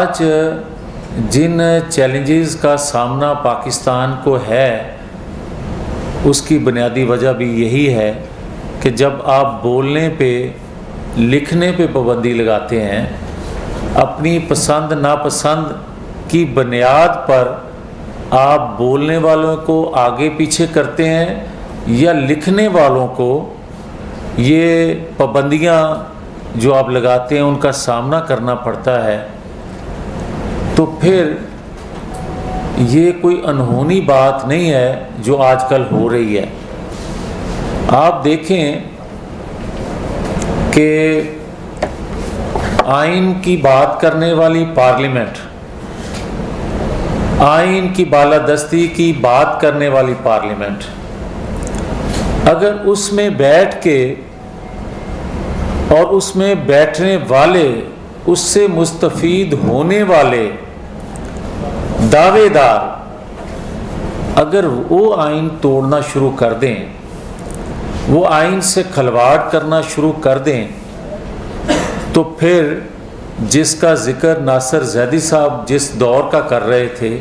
आज जिन चैलेंजेस का सामना पाकिस्तान को है उसकी बुनियादी वजह भी यही है कि जब आप बोलने पे लिखने पे पाबंदी लगाते हैं, अपनी पसंद नापसंद की बुनियाद पर आप बोलने वालों को आगे पीछे करते हैं या लिखने वालों को ये पाबंदियाँ जो आप लगाते हैं उनका सामना करना पड़ता है, तो फिर ये कोई अनहोनी बात नहीं है जो आजकल हो रही है। आप देखें कि आइन की बात करने वाली पार्लियामेंट, आइन की बालादस्ती की बात करने वाली पार्लियामेंट, अगर उसमें बैठ के और उसमें बैठने वाले, उससे मुस्तफीद होने वाले दावेदार अगर वो आइन तोड़ना शुरू कर दें, वो आइन से खिलवाड़ करना शुरू कर दें, तो फिर जिसका जिक्र नासिर जैदी साहब जिस दौर का कर रहे थे,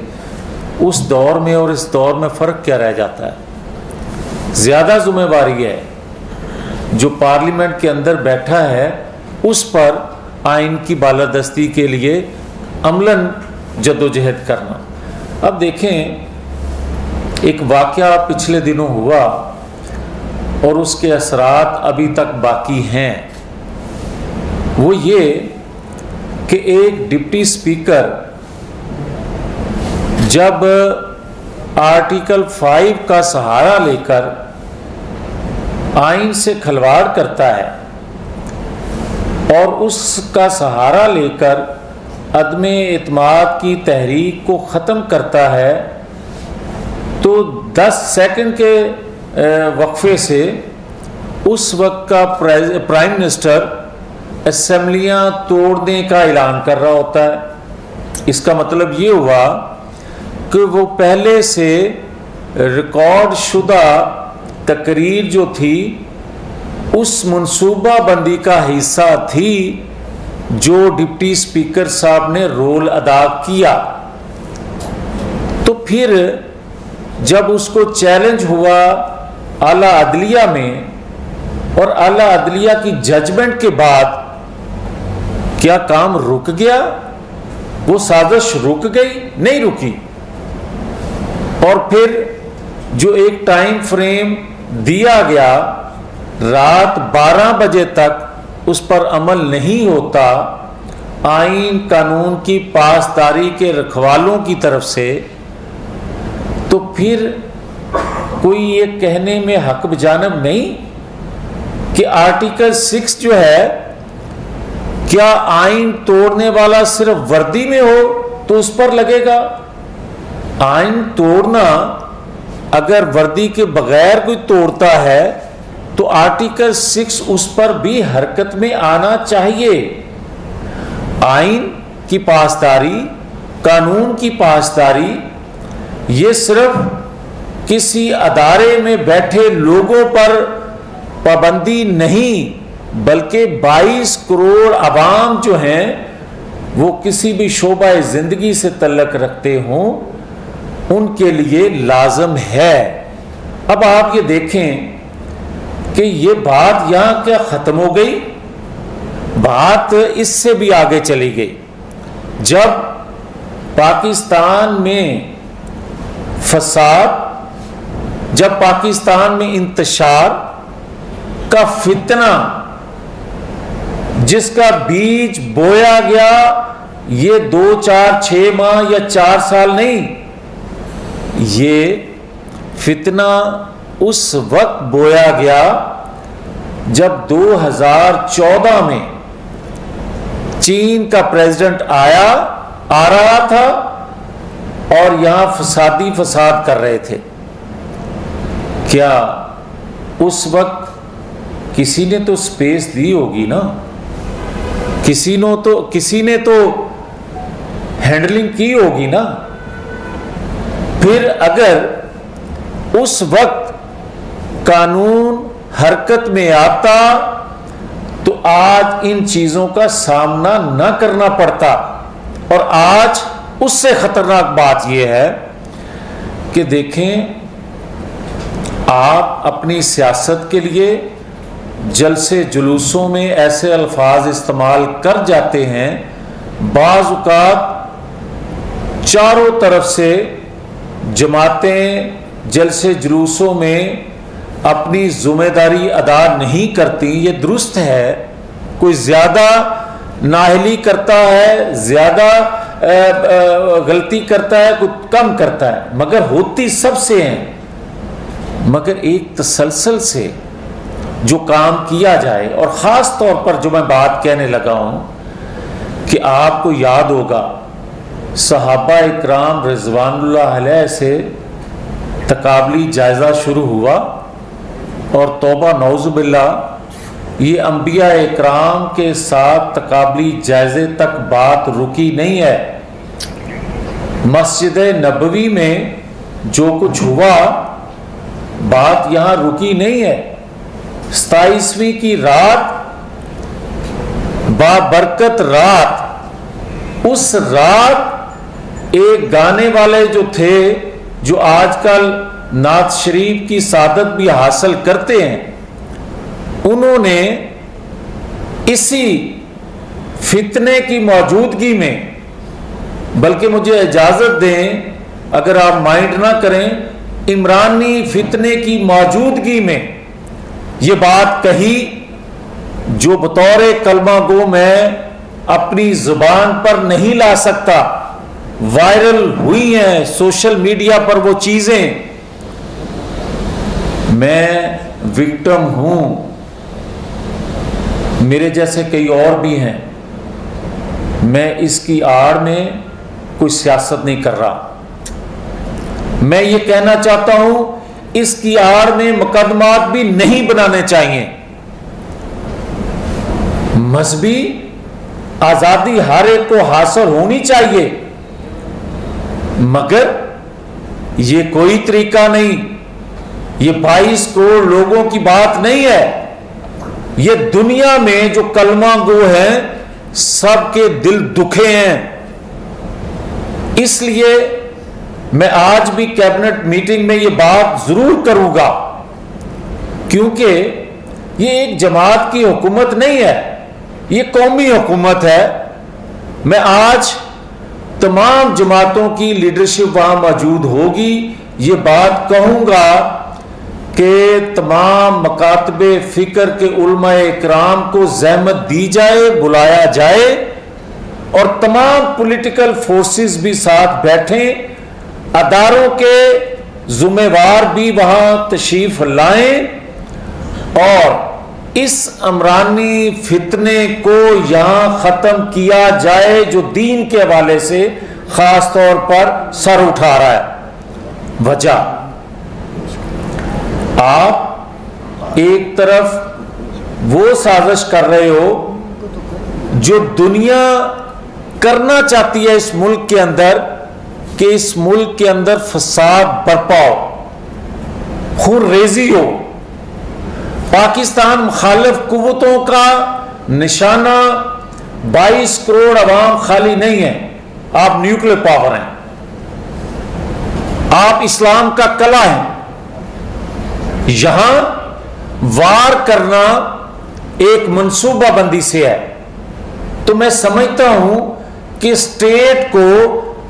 उस दौर में और इस दौर में फ़र्क क्या रह जाता है। ज़्यादा ज़िम्मेवारी है जो पार्लियामेंट के अंदर बैठा है उस पर आइन की बालादस्ती के लिए अमलन जद्दोजहद करना। अब देखें, एक वाक़या पिछले दिनों हुआ और उसके असरात अभी तक बाकी हैं। वो ये कि एक डिप्टी स्पीकर जब आर्टिकल 5 का सहारा लेकर आइन से खिलवाड़ करता है और उसका सहारा लेकर अदमे एतमाद की तहरीक को ख़त्म करता है, तो 10 सेकंड के वक्फे से उस वक्त का प्राइम मिनिस्टर असेंबलियां तोड़ने का ऐलान कर रहा होता है। इसका मतलब ये हुआ कि वो पहले से रिकॉर्ड शुदा तकरीर जो थी उस मनसूबा बंदी का हिस्सा थी जो डिप्टी स्पीकर साहब ने रोल अदा किया। तो फिर जब उसको चैलेंज हुआ आला अदलिया में और आला अदलिया की जजमेंट के बाद, क्या काम रुक गया? वो साजिश रुक गई? नहीं रुकी। और फिर जो एक टाइम फ्रेम दिया गया, रात 12 बजे तक उस पर अमल नहीं होता आइन कानून की पासदारी के रखवालों की तरफ से, तो फिर कोई ये कहने में हक बजानब नहीं कि आर्टिकल 6 जो है, क्या आइन तोड़ने वाला सिर्फ वर्दी में हो तो उस पर लगेगा? आइन तोड़ना अगर वर्दी के बगैर कोई तोड़ता है तो आर्टिकल 6 उस पर भी हरकत में आना चाहिए। आइन की पासदारी, कानून की पासदारी, ये सिर्फ किसी अदारे में बैठे लोगों पर पाबंदी नहीं, बल्कि 22 करोड़ अवाम जो हैं वो किसी भी शोबा जिंदगी से तल्लक रखते हों, उनके लिए लाजम है। अब आप ये देखें कि ये बात यहां क्या खत्म हो गई? बात इससे भी आगे चली गई। जब पाकिस्तान में फसाद, जब पाकिस्तान में इंतशार का फितना, जिसका बीज बोया गया, ये 2, 4, 6 माह या 4 साल नहीं, ये फितना उस वक्त बोया गया जब 2014 में चीन का प्रेसिडेंट आ रहा था और यहां फसाद कर रहे थे। क्या उस वक्त किसी ने तो स्पेस दी होगी ना? किसी ने तो हैंडलिंग की होगी ना? फिर अगर उस वक्त कानून हरकत में आता तो आज इन चीजों का सामना न करना पड़ता। और आज उससे खतरनाक बात यह है कि देखें, आप अपनी सियासत के लिए जलसे जुलूसों में ऐसे अल्फाज इस्तेमाल कर जाते हैं, बाज़ औक़ात चारों तरफ से जमातें जलसे जुलूसों में अपनी जिम्मेदारी अदा नहीं करती। ये दुरुस्त है, कोई ज़्यादा नाअहली करता है, ज़्यादा गलती करता है, कोई कम करता है, मगर होती सबसे हैं। मगर एक तसलसल से जो काम किया जाए, और ख़ास तौर पर जो मैं बात कहने लगा हूँ कि आपको याद होगा सहाबा इकराम रिज़वानुल्लाह अलैह से तकाबली जायज़ा शुरू हुआ, और तौबा नौज़ुबिल्लाह ये अंबिया इकराम के साथ तकाबली जायज़े तक बात रुकी नहीं है। मस्जिद नबवी में जो कुछ हुआ बात यहाँ रुकी नहीं है। 27वीं की रात, बाबरकत रात, उस रात एक गाने वाले जो थे, जो आजकल नात शरीफ की सादत भी हासिल करते हैं, उन्होंने इसी फितने की मौजूदगी में, बल्कि मुझे इजाजत दें अगर आप माइंड ना करें, इमरानी फितने की मौजूदगी में ये बात कही जो बतौर कलमा गो मैं अपनी जुबान पर नहीं ला सकता। वायरल हुई हैं सोशल मीडिया पर वो चीजें। मैं विक्टिम हूं, मेरे जैसे कई और भी हैं। मैं इसकी आड़ में कोई सियासत नहीं कर रहा। मैं ये कहना चाहता हूं इसकी आड़ में मुकदमात भी नहीं बनाने चाहिए। मजहबी आजादी हर एक को हासिल होनी चाहिए, मगर ये कोई तरीका नहीं। ये 22 करोड़ लोगों की बात नहीं है। ये दुनिया में जो कलमा गो हैं सबके दिल दुखे हैं। इसलिए मैं आज भी कैबिनेट मीटिंग में ये बात जरूर करूंगा, क्योंकि ये एक जमात की हुकूमत नहीं है, ये कौमी हुकूमत है। मैं आज तमाम जमातों की लीडरशिप वहां मौजूद होगी, ये बात कहूंगा कि तमाम मकातबे फिक्र के उलमाए इकराम को ज़हमत दी जाए, बुलाया जाए, और तमाम पॉलिटिकल फोर्सेस भी साथ बैठें, अदारों के जुम्मेवार भी वहां तशरीफ लाएं, और इस अमरानी फितने को यहां खत्म किया जाए जो दीन के हवाले से खास तौर पर सर उठा रहा है। वजह, आप एक तरफ वो साजिश कर रहे हो जो दुनिया करना चाहती है इस मुल्क के अंदर, कि इस मुल्क के अंदर फसाद बरपा हो, खून रेजी हो। पाकिस्तान मुखालिफ कुव्वतों का निशाना 22 करोड़ अवाम खाली नहीं है। आप न्यूक्लियर पावर हैं, आप इस्लाम का कला है। यहां वार करना एक मंसूबाबंदी से है। तो मैं समझता हूं कि स्टेट को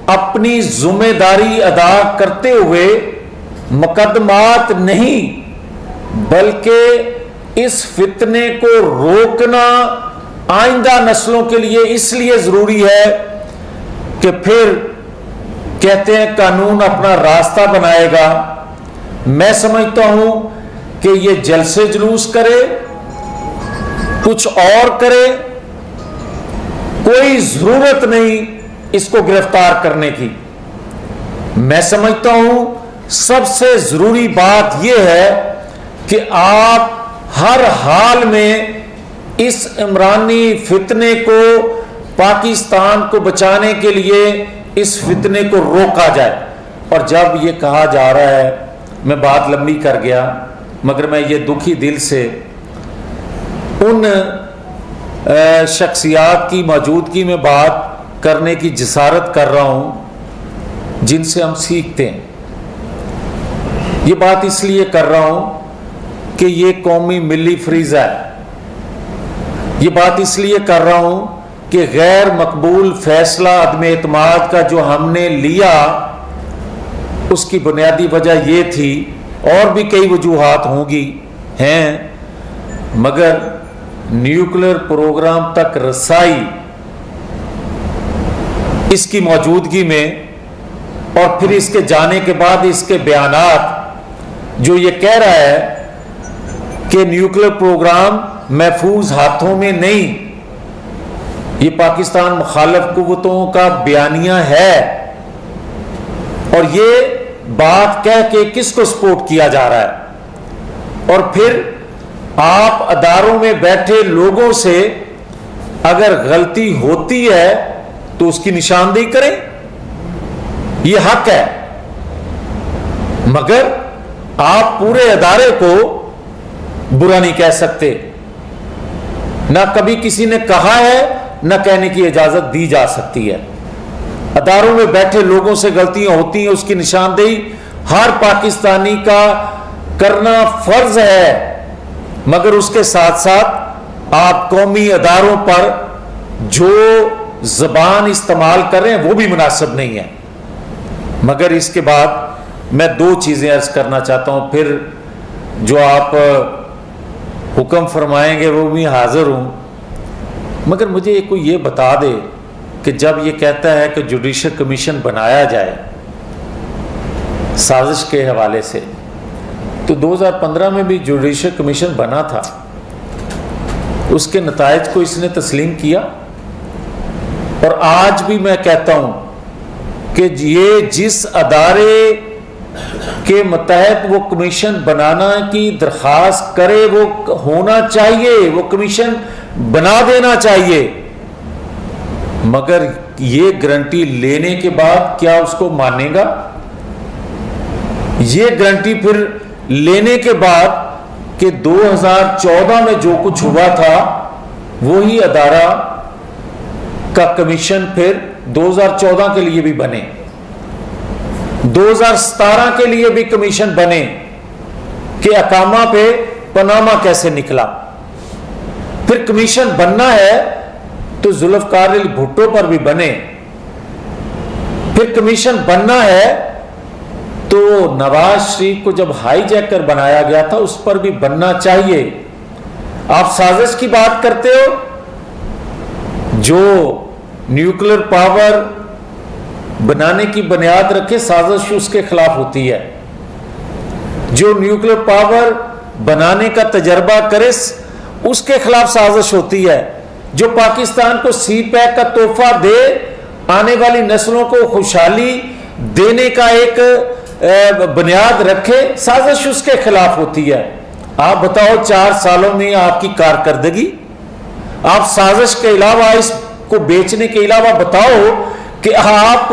अपनी जिम्मेदारी अदा करते हुए मुकदमात नहीं, बल्कि इस फितने को रोकना आइंदा नस्लों के लिए इसलिए जरूरी है कि फिर कहते हैं कानून अपना रास्ता बनाएगा। मैं समझता हूं कि ये जलसे जुलूस करे, कुछ और करे, कोई जरूरत नहीं इसको गिरफ्तार करने की। मैं समझता हूं सबसे जरूरी बात यह है कि आप हर हाल में इस इमरानी फितने को, पाकिस्तान को बचाने के लिए इस फितने को रोका जाए। और जब ये कहा जा रहा है, मैं बात लंबी कर गया, मगर मैं ये दुखी दिल से उन शख्सियात की मौजूदगी में बात करने की जिसारत कर रहा हूं जिनसे हम सीखते हैं। ये बात इसलिए कर रहा हूं कि ये कौमी मिली फरीज़ा है। ये बात इसलिए कर रहा हूं कि गैर मकबूल फैसला अदम एतमाद का जो हमने लिया, उसकी बुनियादी वजह ये थी, और भी कई वजूहात होंगी हैं, मगर न्यूक्लियर प्रोग्राम तक रसाई इसकी मौजूदगी में, और फिर इसके जाने के बाद इसके बयानात जो ये कह रहा है कि न्यूक्लियर प्रोग्राम महफूज हाथों में नहीं, ये पाकिस्तान मुखालिफ कुव्वतों का बयानिया है। और ये बात कह के किसको सपोर्ट किया जा रहा है? और फिर आप अदारों में बैठे लोगों से अगर गलती होती है तो उसकी निशानदेही करें, यह हक है, मगर आप पूरे अदारे को बुरा नहीं कह सकते। ना कभी किसी ने कहा है, ना कहने की इजाजत दी जा सकती है। अदारों में बैठे लोगों से गलतियां होती हैं, उसकी निशानदेही हर पाकिस्तानी का करना फर्ज है, मगर उसके साथ साथ आप कौमी अदारों पर जो जबान इस्तेमाल कर रहे हैं वो भी मुनासिब नहीं है। मगर इसके बाद मैं दो चीजें अर्ज करना चाहता हूं, फिर जो आप हुक्म फरमाएंगे वो भी हाजिर हूं। मगर मुझे कोई ये बता दे कि जब ये कहता है कि जुडिशल कमीशन बनाया जाए साजिश के हवाले से, तो 2015 में भी जुडिशल कमीशन बना था, उसके नतायज को इसने तस्लीम किया। और आज भी मैं कहता हूं कि ये जिस अदारे के मतहत वो कमीशन बनाना की दरख्वास्त करे वो होना चाहिए, वो कमीशन बना देना चाहिए, मगर ये गारंटी लेने के बाद क्या उसको मानेगा? ये गारंटी फिर लेने के बाद कि 2014 में जो कुछ हुआ था वही अदारा का कमीशन फिर 2014 के लिए भी बने, 2017 के लिए भी कमीशन बने कि अकामा पे पनामा कैसे निकला। फिर कमीशन बनना है तो जुल्फकार अली भुट्टो पर भी बने, फिर कमीशन बनना है तो नवाज शरीफ को जब हाईजैकर बनाया गया था उस पर भी बनना चाहिए। आप साजिश की बात करते हो, जो न्यूक्लियर पावर बनाने की बुनियाद रखे साजिश उसके खिलाफ होती है। जो न्यूक्लियर पावर बनाने का तजर्बा करे उसके खिलाफ साजिश होती है। जो पाकिस्तान को सी पैक का तोहफा दे, आने वाली नस्लों को खुशहाली देने का एक बुनियाद रखे, साजिश उसके खिलाफ होती है। आप बताओ 4 सालों में आपकी कारकर्दगी, आप साजिश के अलावा इसको बेचने के अलावा बताओ कि आप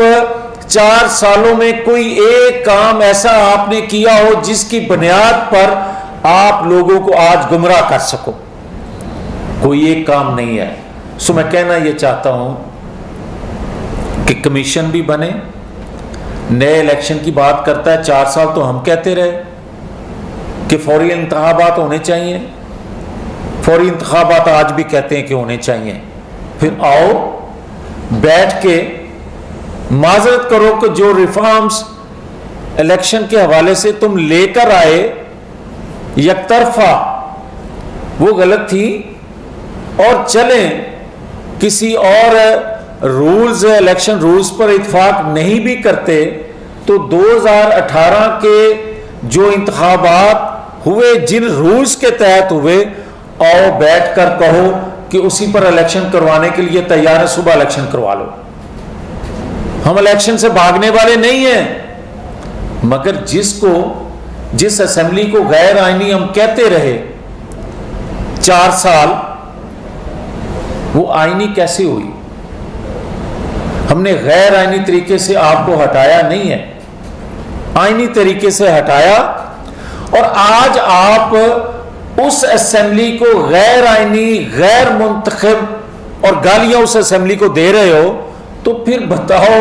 4 सालों में कोई एक काम ऐसा आपने किया हो जिसकी बुनियाद पर आप लोगों को आज गुमराह कर सको। कोई एक काम नहीं है। सो मैं कहना यह चाहता हूं कि कमीशन भी बने, नए इलेक्शन की बात करता है। 4 साल तो हम कहते रहे कि फौरी इंतखाबात होने चाहिए, फौरी इंतखाबात आज भी कहते हैं कि होने चाहिए। फिर आओ बैठ के माजरत करो कि जो रिफॉर्म्स इलेक्शन के हवाले से तुम लेकर आए यकतरफा वो गलत थी, और चले किसी और रूल्स इलेक्शन रूल्स पर इत्तेफाक नहीं भी करते तो 2018 के जो इंतखाबात हुए जिन रूल्स के तहत हुए, आओ बैठकर कहो कि उसी पर इलेक्शन करवाने के लिए तैयार है, सुबह इलेक्शन करवा लो। हम इलेक्शन से भागने वाले नहीं हैं, मगर जिस असेंबली को गैर आईनी हम कहते रहे 4 साल, वो आईनी कैसे हुई? हमने गैर आईनी तरीके से आपको हटाया नहीं है, आईनी तरीके से हटाया। और आज आप उस असेंबली को गैर आईनी, गैर मुंतखब और गालियां उस असेंबली को दे रहे हो, तो फिर बताओ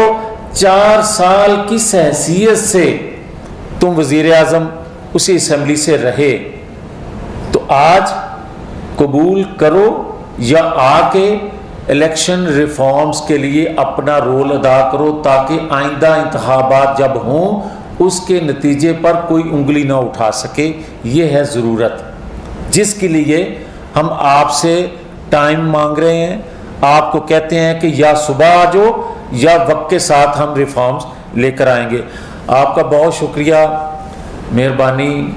4 साल किस हैसियत से तुम वजीर आज़म उसी असम्बली से रहे? तो आज कबूल करो या आके इलेक्शन रिफॉर्म्स के लिए अपना रोल अदा करो, ताकि आइंदा इंतखाबात जब हों उसके नतीजे पर कोई उंगली ना उठा सके। ये है ज़रूरत जिसके लिए हम आपसे टाइम मांग रहे हैं। आपको कहते हैं कि या सुबह आ जाओ या वक्त के साथ हम रिफॉर्म्स लेकर आएंगे। आपका बहुत शुक्रिया, मेहरबानी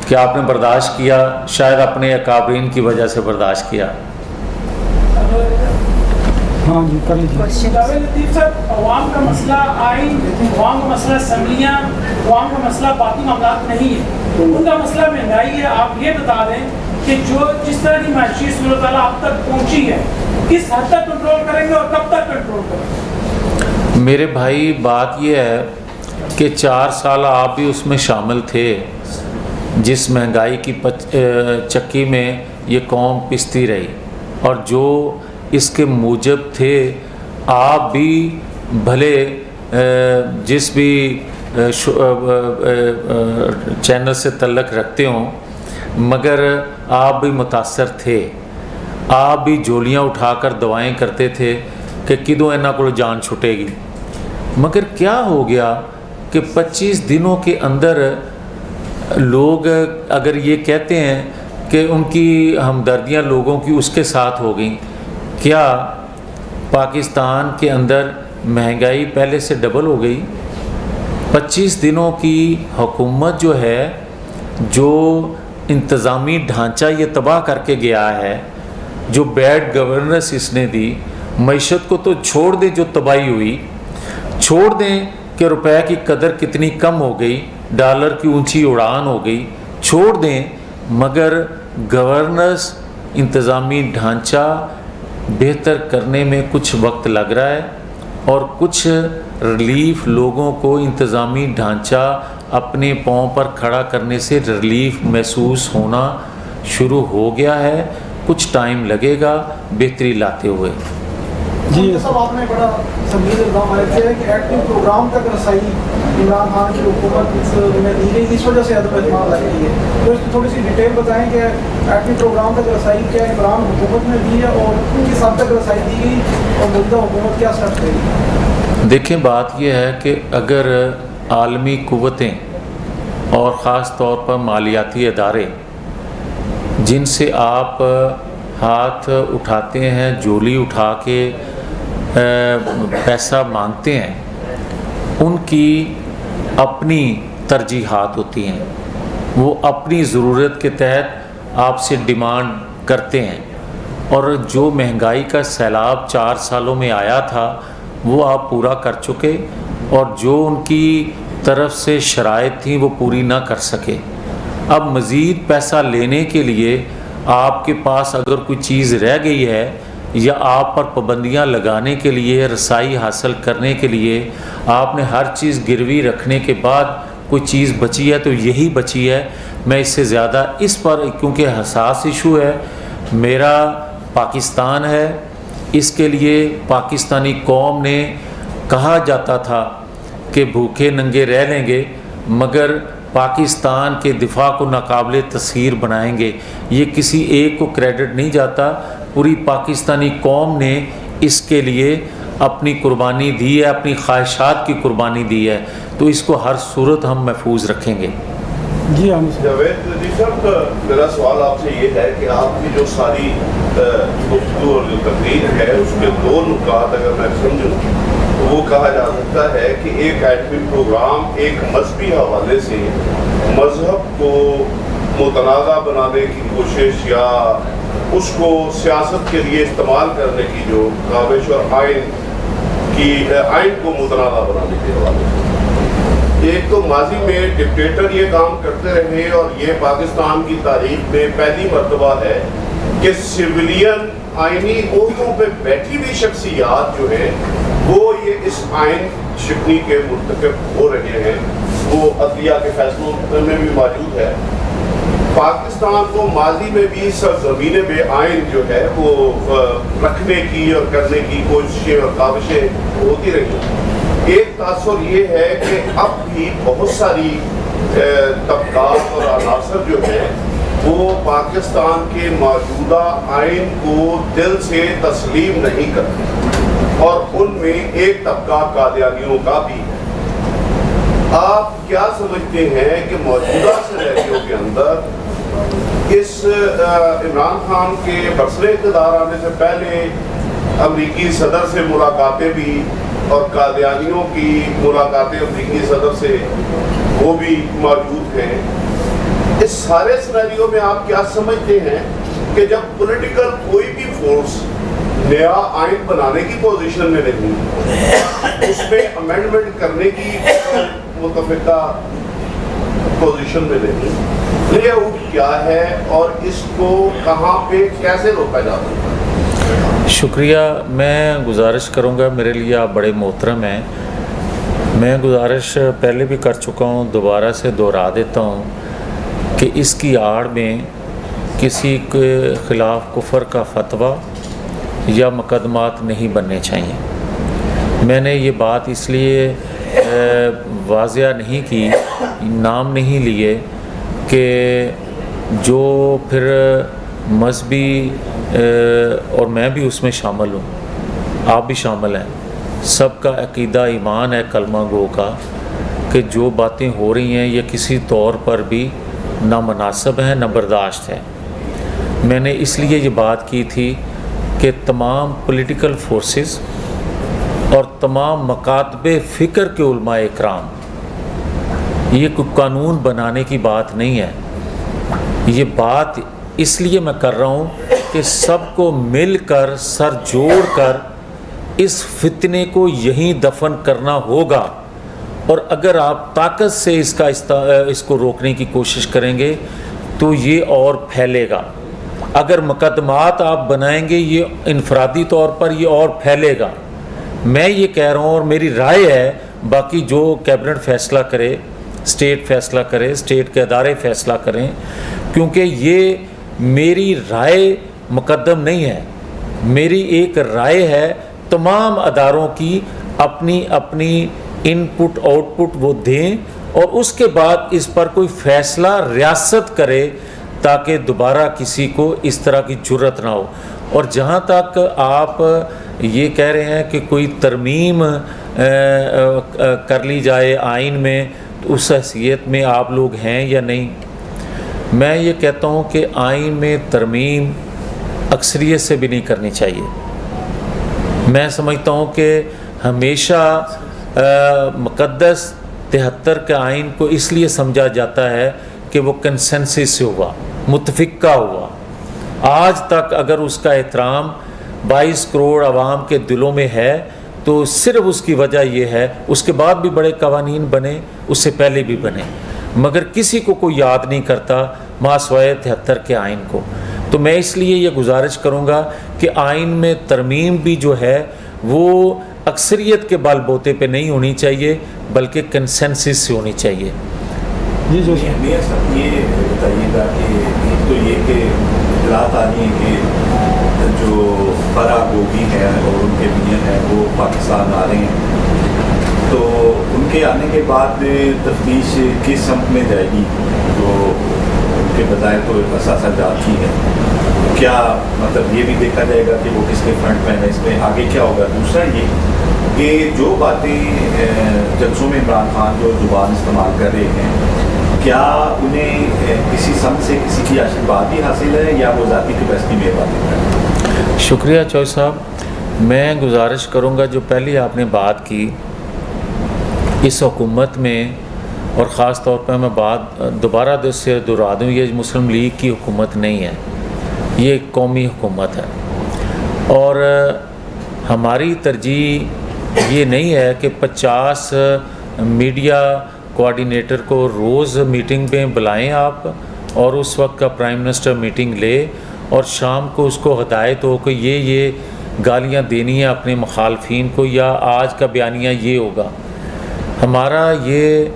कि आपने बर्दाश्त किया, शायद अपने अकाबरीन की वजह से बर्दाश्त किया। हाँ जी, कर लीजिए। जावेद लतीफ़ साहब, अवाम का मसला आइन, अवाम का मसला असम्बलियाँ, अवाम का मसला बाकी मामला नहीं है, उनका मसला महंगाई है। आप ये बता दें कि जो जिस तरह की माशी सूरत हाल आप तक पहुँची है, किस हद तक कंट्रोल करेंगे और कब तक कंट्रोल करेंगे? मेरे भाई, बात यह है कि 4 साल आप भी उसमें शामिल थे जिस महंगाई की चक्की में ये कौम पिसती रही, और जो इसके मूजब थे आप भी भले जिस भी चैनल से तल्लक रखते हों, मगर आप भी मुतासर थे। आप भी झोलियाँ उठाकर दवाएं करते थे कि किदों इन्हां को जान छुटेगी। मगर क्या हो गया कि 25 दिनों के अंदर लोग अगर ये कहते हैं कि उनकी हमदर्दियाँ लोगों की उसके साथ हो गई, क्या पाकिस्तान के अंदर महंगाई पहले से डबल हो गई? 25 दिनों की हुकूमत जो है, जो इंतज़ामी ढांचा ये तबाह करके गया है, जो बैड गवर्नेंस इसने दी, मईशत को तो छोड़ दें जो तबाही हुई, छोड़ दें कि रुपए की कदर कितनी कम हो गई, डॉलर की ऊंची उड़ान हो गई, छोड़ दें, मगर गवर्नेंस इंतज़ामी ढांचा बेहतर करने में कुछ वक्त लग रहा है, और कुछ रिलीफ लोगों को इंतज़ामी ढांचा अपने पाँव पर खड़ा करने से रिलीफ महसूस होना शुरू हो गया है। कुछ टाइम लगेगा बेहतरी लाते हुए। जी सब आपने बड़ा संगीन इल्ज़ाम आए थे कि एक्टिव प्रोग्राम तक रसाई इमरान खान की हुकूमत में दी गई, इस वजह से अदम एतमाद लाई गई है। तो इसकी थोड़ी सी डिटेल बताएं कि एक्टिव प्रोग्राम तक रसाई क्या इमरान हुकूमत ने दी है और किस हद तक रसाई दी गई और मौजूदा हुकूमत क्या स्टेप लेगी? देखें, बात यह है कि अगर आलमी क़ुव्वतें और ख़ास तौर पर मालियाती अदारे जिनसे आप हाथ उठाते हैं, झोली उठा के पैसा मांगते हैं, उनकी अपनी तरजीहात होती हैं। वो अपनी ज़रूरत के तहत आपसे डिमांड करते हैं, और जो महंगाई का सैलाब 4 सालों में आया था वो आप पूरा कर चुके, और जो उनकी तरफ से शराइत थी वो पूरी ना कर सके। अब मज़ीद पैसा लेने के लिए आपके पास अगर कोई चीज़ रह गई है, या आप पर पाबंदियाँ लगाने के लिए, रसाई हासिल करने के लिए आपने हर चीज़ गिरवी रखने के बाद कोई चीज़ बची है, तो यही बची है। मैं इससे ज़्यादा इस पर, क्योंकि हसास इशू है, मेरा पाकिस्तान है, इसके लिए पाकिस्तानी कौम ने कहा जाता था कि भूखे नंगे रह लेंगे मगर पाकिस्तान के दिफा को नाकाबिले तस्खीर बनाएंगे। ये किसी एक को क्रेडिट नहीं जाता, पूरी पाकिस्तानी कौम ने इसके लिए अपनी कुर्बानी दी है, अपनी ख्वाहिशात की कुर्बानी दी है, तो इसको हर सूरत हम महफूज रखेंगे। जी हाँ जावेद लतीफ़ साहब, मेरा सवाल आपसे ये है कि आपकी जो सारी गुफ्तगू और जो तकरीर है उसके 2 नुकात अगर मैं समझूँ तो वो कहा जा सकता है कि एक एडमिन प्रोग्राम एक मजहबी हवाले से मजहब को मुतनाज़ा बनाने की कोशिश या उसको सियासत के लिए इस्तेमाल करने की जो काविश और आइन को मुतनाज़ा बनाने के हवाले से, एक तो माजी में डिक्टेटर ये काम करते रहे और ये पाकिस्तान की तारीख में पहली मर्तबा है कि सिविलियन आइनी ओहदों पे बैठी हुई शख्सियात जो है वो ये इस आइन शिकनी के मुर्तकब हो रहे हैं। वो अदलिया के फैसलों में भी मौजूद है। पाकिस्तान को माजी में भी सरज़मीन बे आइन जो है वो रखने की और करने की कोशिशें और काविशें होती रही। एक तासुर ये है कि अब भी बहुत सारी तबकात और अनासर जो है वो पाकिस्तान के मौजूदा आइन को दिल से तस्लीम नहीं करते और उनमें एक तबका कादियानियों का भी है। आप क्या समझते हैं कि मौजूदा सिनेरियो के अंदर इस इमरान खान के बरसरे इक़्तिदार आने से पहले अमरीकी सदर से मुलाकातें भी और कादियानियों की मुलाकातें अमरीकी सदर से वो भी मौजूद हैं। इस सारे सिनेरियो में आप क्या समझते हैं कि जब पॉलिटिकल कोई भी फोर्स नया आइन बनाने की पोजीशन में नहीं, उसमें अमेंडमेंट करने की मुतफ़िका पोजीशन में नहीं, लेआउट क्या है और इसको कहाँ पे कैसे रोका जा सकता है? शुक्रिया। मैं गुजारिश करूँगा, मेरे लिए आप बड़े मोहतरम हैं, मैं गुजारिश पहले भी कर चुका हूँ, दोबारा से दोहरा देता हूँ कि इसकी आड़ में किसी के ख़िलाफ़ कुफर का फतवा या मुकदमात नहीं बनने चाहिए। मैंने ये बात इसलिए वाज़िया नहीं की, नाम नहीं लिए कि जो फिर मजहबी और मैं भी उसमें शामिल हूँ, आप भी शामिल हैं, सबका अकीदा ईमान है कलमा गो का कि जो बातें हो रही हैं ये किसी तौर पर भी ना मुनासिब हैं ना बर्दाश्त है। मैंने इसलिए ये बात की थी कि तमाम पॉलिटिकल फोर्सेस और तमाम मकातबे फ़िक्र के उलमा इकराम, ये कोई कानून बनाने की बात नहीं है, ये बात इसलिए मैं कर रहा हूँ कि सबको मिलकर सर जोड़कर इस फितने को यहीं दफन करना होगा। और अगर आप ताकत से इसको रोकने की कोशिश करेंगे तो ये और फैलेगा। अगर मुकदमात आप बनाएंगे ये इनफरादी तौर पर ये और फैलेगा। मैं ये कह रहा हूँ और मेरी राय है, बाकी जो कैबिनेट फ़ैसला करे, स्टेट फ़ैसला करे, स्टेट के अदारे फ़ैसला करें, क्योंकि ये मेरी राय मुकद्दम नहीं है, मेरी एक राय है तमाम अदारों की, अपनी अपनी इनपुट आउटपुट वो दें और उसके बाद इस पर कोई फ़ैसला रियासत करे ताकि दोबारा किसी को इस तरह की जुर्रत ना हो। और जहाँ तक आप ये कह रहे हैं कि कोई तरमीम कर ली जाए आइन में, तो उस हैसियत में आप लोग हैं या नहीं? मैं ये कहता हूँ कि आइन में तरमीम अक्सरियत से भी नहीं करनी चाहिए। मैं समझता हूँ कि हमेशा मुक़द्दस 73 के आइन को इसलिए समझा जाता है कि वो कंसेंसस से हुआ, मुत्तफ़िक़ा हुआ। आज तक अगर उसका एहतराम 22 करोड़ आवाम के दिलों में है तो सिर्फ उसकी वजह यह है, उसके बाद भी बड़े कवानीन बने, उससे पहले भी बने, मगर किसी को कोई याद नहीं करता मासवाए 73 के आइन को। तो मैं इसलिए ये गुजारिश करूँगा कि आइन में तरमीम भी जो है वो अक्सरियत के बलबूते पे नहीं होनी चाहिए बल्कि कंसेंसस से होनी चाहिए। जी जो मियां साहब ये बताइएगा कि एक तो ये कि इतलात आ रही है कि जो फरा गोगी हैं और उनके मियां हैं वो पाकिस्तान आ रहे हैं, तो उनके आने के बाद तफ्तीश किस सम्त में जाएगी? जो उनके बताए तो असासा जाती है, क्या मतलब ये भी देखा जाएगा कि वो किसके फ्रंट में है, इसमें आगे क्या होगा? दूसरा ये कि जो बातें जलसों में इमरान खान जो जुबान इस्तेमाल कर रहे हैं, क्या उन्हें किसी सम से किसी की आशीर्वाद ही हासिल है या वो ज़ाती कैपेसिटी में बातें कर रहे हैं? शुक्रिया चौधरी साहब। मैं गुजारिश करूँगा, जो पहले आपने बात की, इस हुकूमत में और ख़ास तौर पर मैं बात दोबारा से दोहरा दूँ, ये मुस्लिम लीग की हुकूमत नहीं है, ये एक कौमी हुकूमत है। और हमारी तरजीह ये नहीं है कि 50 मीडिया कोऑर्डिनेटर को रोज़ मीटिंग में बुलाएं आप और उस वक्त का प्राइम मिनिस्टर मीटिंग ले और शाम को उसको हदायत हो कि ये गालियां देनी है अपने मुखालफीन को या आज का बयानिया ये होगा। हमारा ये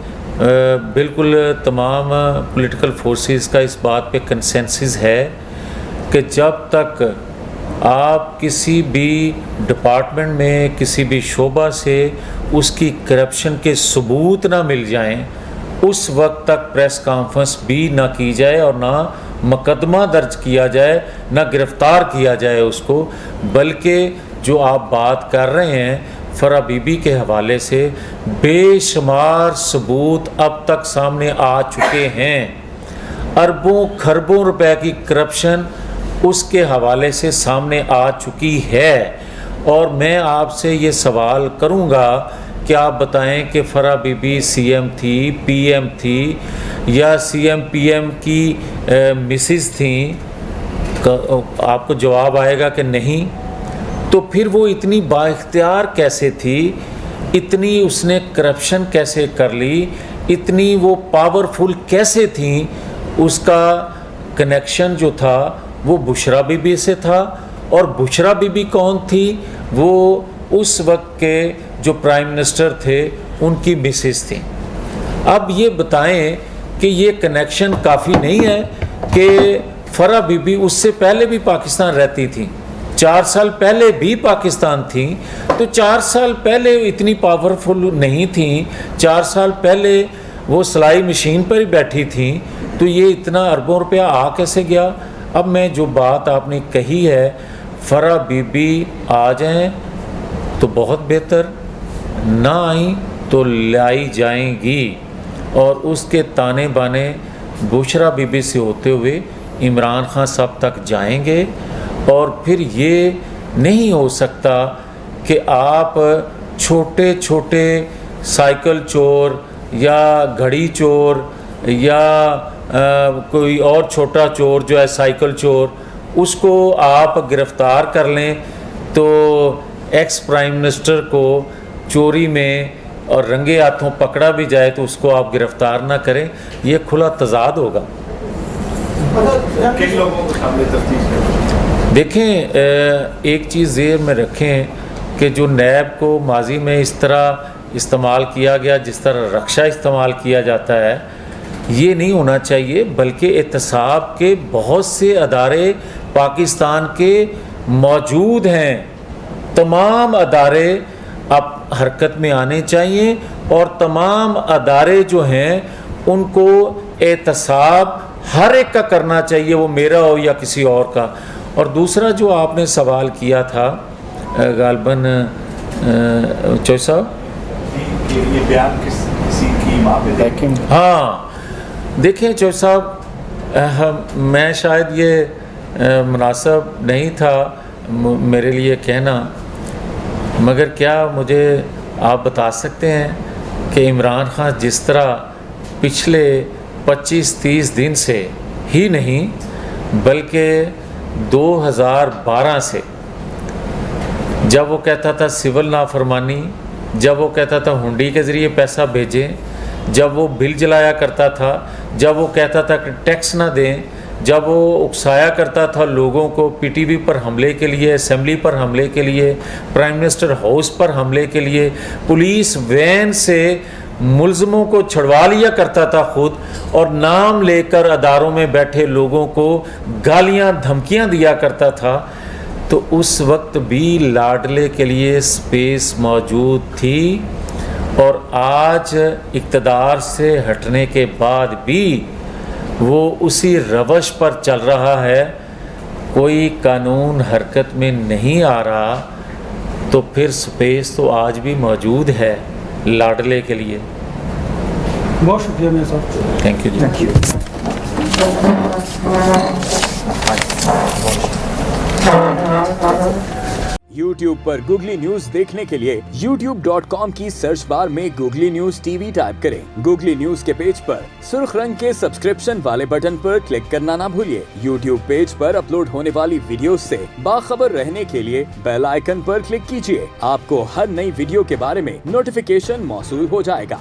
बिल्कुल तमाम पॉलिटिकल फोर्सेस का इस बात पे कंसेंसस है कि जब तक आप किसी भी डिपार्टमेंट में किसी भी शोबा से उसकी करप्शन के सबूत ना मिल जाएं, उस वक्त तक प्रेस कॉन्फ्रेंस भी ना की जाए और ना मुकदमा दर्ज किया जाए, ना गिरफ़्तार किया जाए उसको। बल्कि जो आप बात कर रहे हैं फराह बीबी के हवाले से, बेशुमार सबूत अब तक सामने आ चुके हैं। अरबों खरबों रुपए की करप्शन उसके हवाले से सामने आ चुकी है। और मैं आपसे ये सवाल करूँगा कि आप बताएं कि फराह बीबी सीएम थी, पीएम थी, या सीएम पीएम की मिसेस थी? आपको जवाब आएगा कि नहीं। तो फिर वो इतनी बाइख्तियार कैसे थी, इतनी उसने करप्शन कैसे कर ली, इतनी वो पावरफुल कैसे थी? उसका कनेक्शन जो था वो बुशरा बीबी से था। और बुशरा बीबी कौन थी? वो उस वक्त के जो प्राइम मिनिस्टर थे उनकी मिसेस थी। अब ये बताएं कि ये कनेक्शन काफ़ी नहीं है कि फराह बीबी उससे पहले भी पाकिस्तान रहती थी, 4 साल पहले भी पाकिस्तान थी, तो 4 साल पहले इतनी पावरफुल नहीं थी, 4 साल पहले वो सिलाई मशीन पर ही बैठी थी, तो ये इतना अरबों रुपया आ कैसे गया? अब मैं जो बात आपने कही है, फराह बीबी आ जाएं तो बहुत बेहतर, ना आई तो लाई जाएंगी। और उसके ताने बाने बुशरा बीबी से होते हुए इमरान खान साहब तक जाएंगे। और फिर ये नहीं हो सकता कि आप छोटे छोटे साइकिल चोर या घड़ी चोर या कोई और छोटा चोर जो है साइकिल चोर, उसको आप गिरफ़्तार कर लें तो एक्स प्राइम मिनिस्टर को चोरी में और रंगे हाथों पकड़ा भी जाए तो उसको आप गिरफ़्तार ना करें। ये खुला तजाद होगा। किन लोगों को सामने तफ्तीश है? देखें, एक चीज़ ज़ेहन में रखें कि जो नैब को माजी में इस तरह इस्तेमाल किया गया, जिस तरह रक्षा इस्तेमाल किया जाता है, ये नहीं होना चाहिए। बल्कि एहतसाब के बहुत से अदारे पाकिस्तान के मौजूद हैं, तमाम अदारे अब हरकत में आने चाहिए और तमाम अदारे जो हैं उनको एहतसाब हर एक का करना चाहिए, वो मेरा हो या किसी और का। और दूसरा जो आपने सवाल किया था गालबन चौधरी साहब, ये बयान किसी की माँ पे देखें? हाँ, देखें चौधरी साहब, मैं शायद ये मुनासिब नहीं था मेरे लिए कहना, मगर क्या मुझे आप बता सकते हैं कि इमरान खान जिस तरह पिछले 25-30 दिन से ही नहीं बल्कि 2012 से, जब वो कहता था सिविल नाफरमानी, जब वो कहता था हुंडी के ज़रिए पैसा भेजें, जब वो बिल जलाया करता था, जब वो कहता था कि टैक्स ना दें, जब वो उकसाया करता था लोगों को पीटीवी पर हमले के लिए, असेंबली पर हमले के लिए, प्राइम मिनिस्टर हाउस पर हमले के लिए, पुलिस वैन से मुल्ज़मों को छुड़वा लिया करता था खुद, और नाम लेकर अदारों में बैठे लोगों को गालियां धमकियां दिया करता था, तो उस वक्त भी लाडले के लिए स्पेस मौजूद थी। और आज इक़्तिदार से हटने के बाद भी वो उसी रवश पर चल रहा है, कोई कानून हरकत में नहीं आ रहा, तो फिर स्पेस तो आज भी मौजूद है लाडले के लिए। बहुत शुक्रिया मेरे साहब। थैंक यू जी। Thank you. YouTube पर गूगली न्यूज देखने के लिए youtube.com की सर्च बार में गूगली न्यूज टीवी टाइप करें। गूगली न्यूज के पेज पर सुर्ख रंग के सब्सक्रिप्शन वाले बटन पर क्लिक करना ना भूलिए। YouTube पेज पर अपलोड होने वाली वीडियोस से बाखबर रहने के लिए बेल आइकन पर क्लिक कीजिए। आपको हर नई वीडियो के बारे में नोटिफिकेशन मौसूल हो जाएगा।